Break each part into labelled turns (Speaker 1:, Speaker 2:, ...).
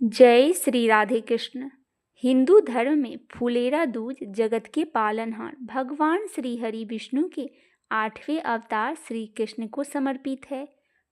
Speaker 1: जय श्री राधे कृष्ण। हिंदू धर्म में फुलेरा दूज जगत के पालनहार भगवान श्री हरि विष्णु के 8वें अवतार श्री कृष्ण को समर्पित है।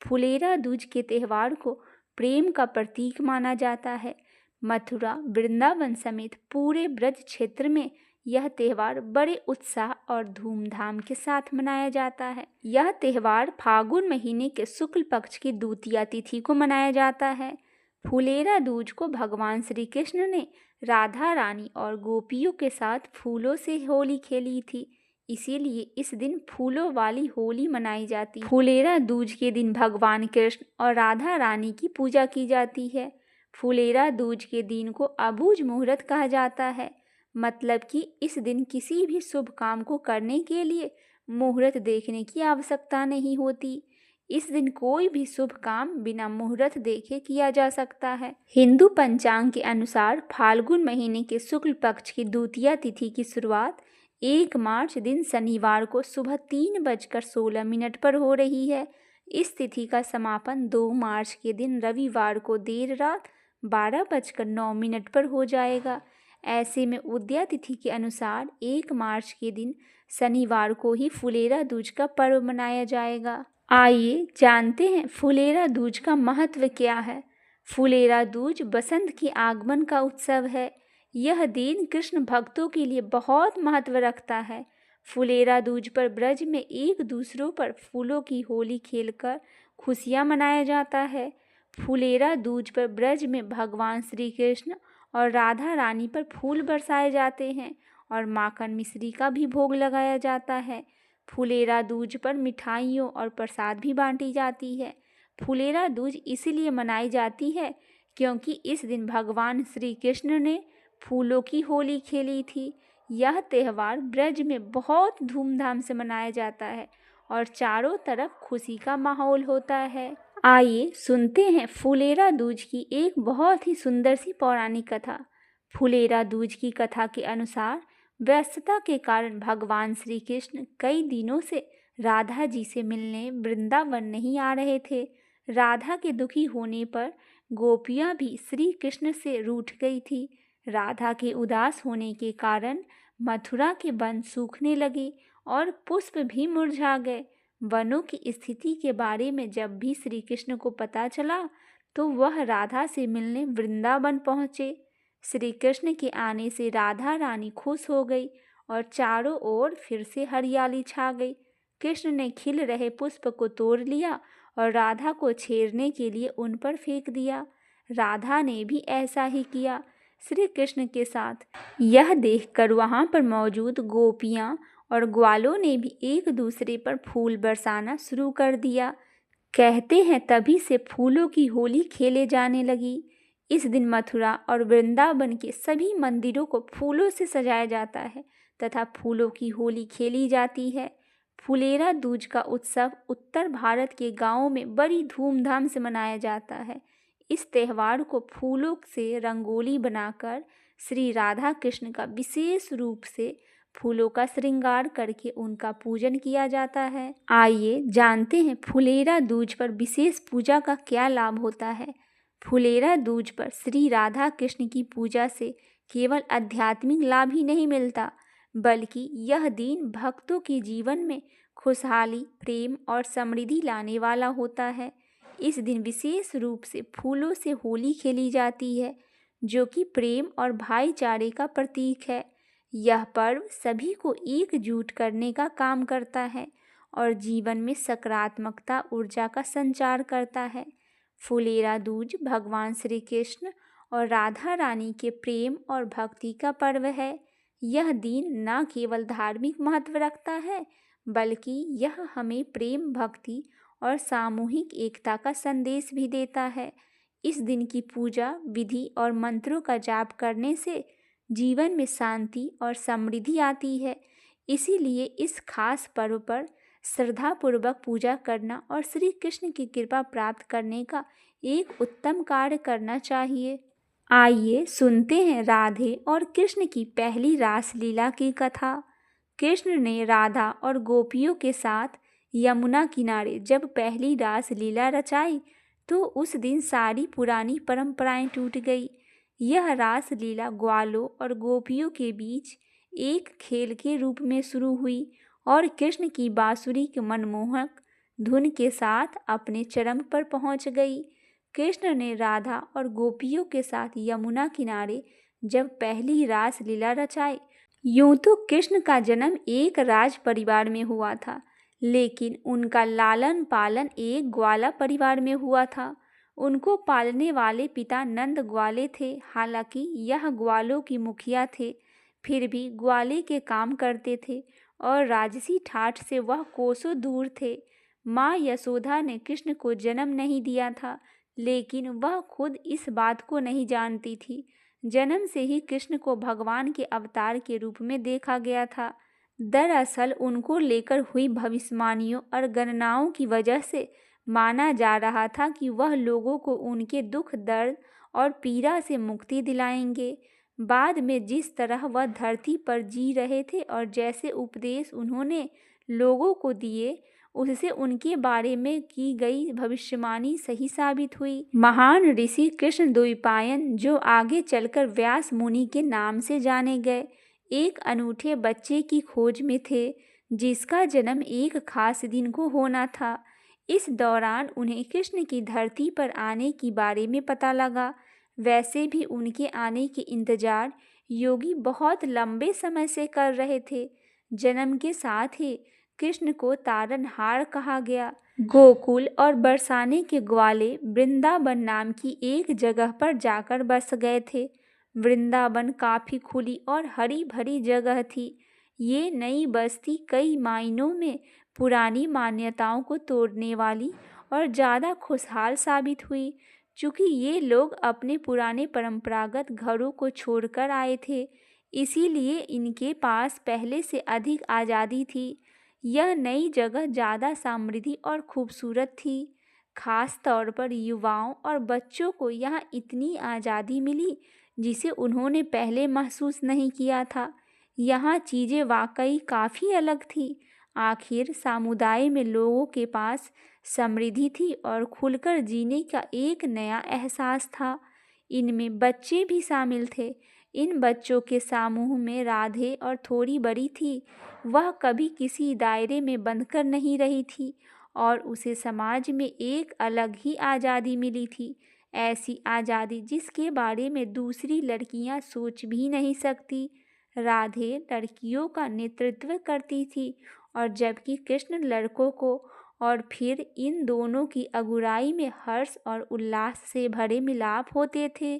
Speaker 1: फुलेरा दूज के त्यौहार को प्रेम का प्रतीक माना जाता है। मथुरा, वृंदावन समेत पूरे ब्रज क्षेत्र में यह त्यौहार बड़े उत्साह और धूमधाम के साथ मनाया जाता है। यह त्यौहार फागुन महीने के शुक्ल पक्ष की द्वितीया तिथि को मनाया जाता है। फुलेरा दूज को भगवान श्री कृष्ण ने राधा रानी और गोपियों के साथ फूलों से होली खेली थी, इसीलिए इस दिन फूलों वाली होली मनाई जाती है। फुलेरा दूज के दिन भगवान कृष्ण और राधा रानी की पूजा की जाती है। फुलेरा दूज के दिन को अबूझ मुहूर्त कहा जाता है, मतलब कि इस दिन किसी भी शुभ काम को करने के लिए मुहूर्त देखने की आवश्यकता नहीं होती। इस दिन कोई भी शुभ काम बिना मुहूर्त देखे किया जा सकता है। हिंदू पंचांग के अनुसार फाल्गुन महीने के शुक्ल पक्ष की द्वितीया तिथि की शुरुआत 1 मार्च दिन शनिवार को सुबह 3:16 पर हो रही है। इस तिथि का समापन 2 मार्च के दिन रविवार को देर रात 12:09 पर हो जाएगा। ऐसे में उदया तिथि के अनुसार 1 मार्च के दिन शनिवार को ही फुलेरा दूज का पर्व मनाया जाएगा। आइए जानते हैं फुलेरा दूज का महत्व क्या है। फुलेरा दूज बसंत के आगमन का उत्सव है। यह दिन कृष्ण भक्तों के लिए बहुत महत्व रखता है। फुलेरा दूज पर ब्रज में एक दूसरों पर फूलों की होली खेलकर खुशियाँ मनाया जाता है। फुलेरा दूज पर ब्रज में भगवान श्री कृष्ण और राधा रानी पर फूल बरसाए जाते हैं और माखन मिश्री का भी भोग लगाया जाता है। फुलेरा दूज पर मिठाइयों और प्रसाद भी बांटी जाती है। फुलेरा दूज इसलिए मनाई जाती है क्योंकि इस दिन भगवान श्री कृष्ण ने फूलों की होली खेली थी। यह त्यौहार ब्रज में बहुत धूमधाम से मनाया जाता है और चारों तरफ खुशी का माहौल होता है। आइए सुनते हैं फुलेरा दूज की एक बहुत ही सुंदर सी पौराणिक कथा। फुलेरा दूज की कथा के अनुसार व्यस्तता के कारण भगवान श्री कृष्ण कई दिनों से राधा जी से मिलने वृंदावन नहीं आ रहे थे। राधा के दुखी होने पर गोपियां भी श्री कृष्ण से रूठ गई थी। राधा के उदास होने के कारण मथुरा के वन सूखने लगे और पुष्प भी मुरझा गए। वनों की स्थिति के बारे में जब भी श्री कृष्ण को पता चला तो वह राधा से मिलने वृंदावन पहुँचे। श्री कृष्ण के आने से राधा रानी खुश हो गई और चारों ओर फिर से हरियाली छा गई। कृष्ण ने खिल रहे पुष्प को तोड़ लिया और राधा को छेड़ने के लिए उन पर फेंक दिया। राधा ने भी ऐसा ही किया श्री कृष्ण के साथ। यह देखकर वहाँ पर मौजूद गोपियाँ और ग्वालों ने भी एक दूसरे पर फूल बरसाना शुरू कर दिया। कहते हैं तभी से फूलों की होली खेले जाने लगी। इस दिन मथुरा और वृंदावन के सभी मंदिरों को फूलों से सजाया जाता है तथा फूलों की होली खेली जाती है। फुलेरा दूज का उत्सव उत्तर भारत के गांवों में बड़ी धूमधाम से मनाया जाता है। इस त्यौहार को फूलों से रंगोली बनाकर श्री राधा कृष्ण का विशेष रूप से फूलों का श्रृंगार करके उनका पूजन किया जाता है। आइए जानते हैं फुलेरा दूज पर विशेष पूजा का क्या लाभ होता है। फुलेरा दूज पर श्री राधा कृष्ण की पूजा से केवल आध्यात्मिक लाभ ही नहीं मिलता, बल्कि यह दिन भक्तों के जीवन में खुशहाली, प्रेम और समृद्धि लाने वाला होता है। इस दिन विशेष रूप से फूलों से होली खेली जाती है, जो कि प्रेम और भाईचारे का प्रतीक है। यह पर्व सभी को एकजुट करने का काम करता है और जीवन में सकारात्मकता ऊर्जा का संचार करता है। फुलेरा दूज भगवान श्री कृष्ण और राधा रानी के प्रेम और भक्ति का पर्व है। यह दिन न केवल धार्मिक महत्व रखता है, बल्कि यह हमें प्रेम, भक्ति और सामूहिक एकता का संदेश भी देता है। इस दिन की पूजा विधि और मंत्रों का जाप करने से जीवन में शांति और समृद्धि आती है। इसीलिए इस खास पर्व पर श्रद्धापूर्वक पूजा करना और श्री कृष्ण की कृपा प्राप्त करने का एक उत्तम कार्य करना चाहिए। आइए सुनते हैं राधे और कृष्ण की पहली रासलीला की कथा। कृष्ण ने राधा और गोपियों के साथ यमुना किनारे जब पहली रासलीला रचाई तो उस दिन सारी पुरानी परंपराएं टूट गई। यह रास लीला ग्वालों और गोपियों के बीच एक खेल के रूप में शुरू हुई और कृष्ण की बांसुरी की मनमोहक धुन के साथ अपने चरम पर पहुंच गई। कृष्ण ने राधा और गोपियों के साथ यमुना किनारे जब पहली रास लीला रचाई। यूं तो कृष्ण का जन्म एक राज परिवार में हुआ था, लेकिन उनका लालन पालन एक ग्वाला परिवार में हुआ था। उनको पालने वाले पिता नंद ग्वाले थे। हालांकि यह ग्वालों की मुखिया थे, फिर भी ग्वाले के काम करते थे और राजसी ठाठ से वह कोसों दूर थे। माँ यशोदा ने कृष्ण को जन्म नहीं दिया था, लेकिन वह खुद इस बात को नहीं जानती थी। जन्म से ही कृष्ण को भगवान के अवतार के रूप में देखा गया था। दरअसल उनको लेकर हुई भविष्यवाणियों और गणनाओं की वजह से माना जा रहा था कि वह लोगों को उनके दुख, दर्द और पीड़ा से मुक्ति दिलाएंगे। बाद में जिस तरह वह धरती पर जी रहे थे और जैसे उपदेश उन्होंने लोगों को दिए, उससे उनके बारे में की गई भविष्यवाणी सही साबित हुई। महान ऋषि कृष्ण द्वैपायन, जो आगे चलकर व्यास मुनि के नाम से जाने गए, एक अनूठे बच्चे की खोज में थे जिसका जन्म एक खास दिन को होना था। इस दौरान उन्हें कृष्ण की धरती पर आने के बारे में पता लगा। वैसे भी उनके आने के इंतजार योगी बहुत लंबे समय से कर रहे थे। जन्म के साथ ही कृष्ण को तारनहार कहा गया। गोकुल और बरसाने के ग्वाले वृंदावन नाम की एक जगह पर जाकर बस गए थे। वृंदावन काफी खुली और हरी भरी जगह थी। ये नई बस्ती कई मायनों में पुरानी मान्यताओं को तोड़ने वाली और ज़्यादा खुशहाल साबित हुई। चूँकि ये लोग अपने पुराने परंपरागत घरों को छोड़कर आए थे, इसीलिए इनके पास पहले से अधिक आज़ादी थी। यह नई जगह ज़्यादा समृद्धि और खूबसूरत थी। खास तौर पर युवाओं और बच्चों को यहाँ इतनी आज़ादी मिली जिसे उन्होंने पहले महसूस नहीं किया था। यहाँ चीज़ें वाकई काफ़ी अलग थी। आखिर समुदाय में लोगों के पास समृद्धि थी और खुलकर जीने का एक नया एहसास था। इनमें बच्चे भी शामिल थे। इन बच्चों के समूह में राधे और थोड़ी बड़ी थी। वह कभी किसी दायरे में बंधकर नहीं रही थी और उसे समाज में एक अलग ही आज़ादी मिली थी। ऐसी आज़ादी जिसके बारे में दूसरी लड़कियां सोच भी नहीं सकती। राधे लड़कियों का नेतृत्व करती थी और जबकि कृष्ण लड़कों को, और फिर इन दोनों की अगुवाई में हर्ष और उल्लास से भरे मिलाप होते थे।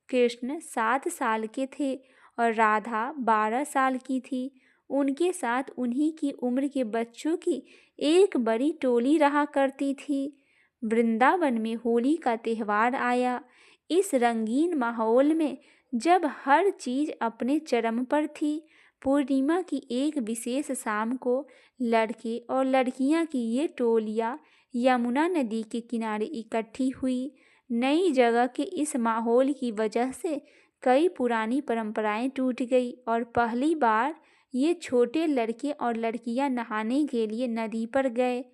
Speaker 1: कृष्ण 7 साल के थे और राधा 12 साल की थी। उनके साथ उन्हीं की उम्र के बच्चों की एक बड़ी टोली रहा करती थी। वृंदावन में होली का त्यौहार आया। इस रंगीन माहौल में जब हर चीज़ अपने चरम पर थी, पूर्णिमा की एक विशेष शाम को लड़के और लड़कियां की ये टोलियां यमुना नदी के किनारे इकट्ठी हुई। नई जगह के इस माहौल की वजह से कई पुरानी परंपराएं टूट गई और पहली बार ये छोटे लड़के और लड़कियां नहाने के लिए नदी पर गए,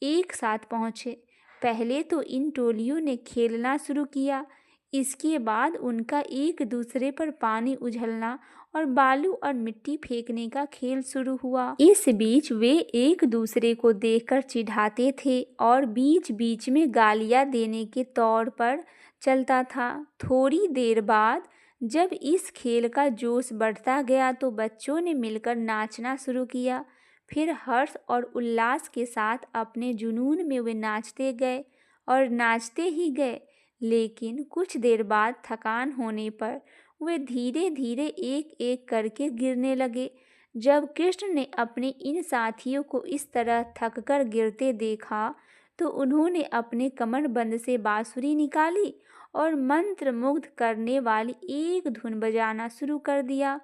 Speaker 1: एक साथ पहुँचे। पहले तो इन टोलियों ने खेलना शुरू किया, इसके बाद उनका एक दूसरे पर पानी उछलना और बालू और मिट्टी फेंकने का खेल शुरू हुआ। इस बीच वे एक दूसरे को देखकर चिढ़ाते थे और बीच बीच में गालियां देने के तौर पर चलता था। थोड़ी देर बाद जब इस खेल का जोश बढ़ता गया तो बच्चों ने मिलकर नाचना शुरू किया। फिर हर्ष और उल्लास के साथ अपने जुनून में वे नाचते गए और नाचते ही गए। लेकिन कुछ देर बाद थकान होने पर वे धीरे धीरे एक एक करके गिरने लगे। जब कृष्ण ने अपने इन साथियों को इस तरह थककर गिरते देखा तो उन्होंने अपने कमरबंद से बांसुरी निकाली और मंत्रमुग्ध करने वाली एक धुन बजाना शुरू कर दिया।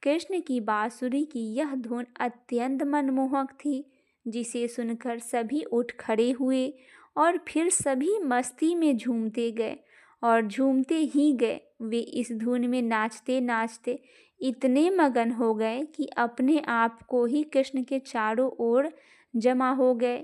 Speaker 1: कृष्ण की बांसुरी की यह धुन अत्यंत मनमोहक थी, जिसे सुनकर सभी उठ खड़े हुए और फिर सभी मस्ती में झूमते गए और झूमते ही गए। वे इस धुन में नाचते नाचते इतने मगन हो गए कि अपने आप को ही कृष्ण के चारों ओर जमा हो गए।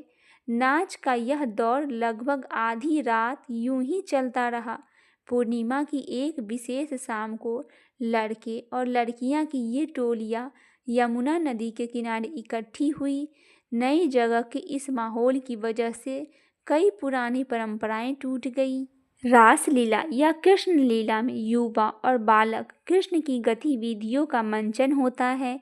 Speaker 1: नाच का यह दौर लगभग आधी रात यूं ही चलता रहा। पूर्णिमा की एक विशेष शाम को लड़के और लड़कियां की ये टोलियां यमुना नदी के किनारे इकट्ठी हुई। नई जगह के इस माहौल की वजह से कई पुरानी परंपराएं टूट गई। रासलीला या कृष्ण लीला में युवा और बालक कृष्ण की गतिविधियों का मंचन होता है।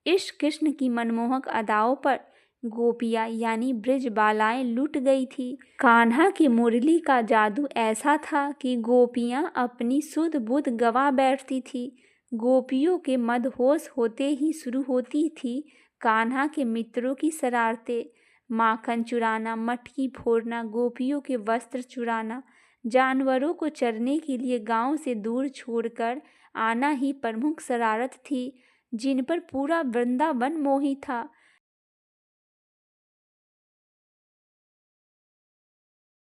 Speaker 1: इस कृष्ण की मनमोहक अदाओं पर गोपियां यानी ब्रज बालाएं लुट गई थी। कान्हा की मुरली का जादू ऐसा था कि गोपियां अपनी सुध बुध गवा बैठती थी। गोपियों के मदहोश होते ही शुरू होती थी कान्हा के मित्रों की शरारतें। माखन चुराना, मटकी फोड़ना, गोपियों के वस्त्र चुराना, जानवरों को चरने के लिए गांव से दूर छोड़कर आना ही प्रमुख शरारत थी, जिन पर पूरा वृंदावन मोही था।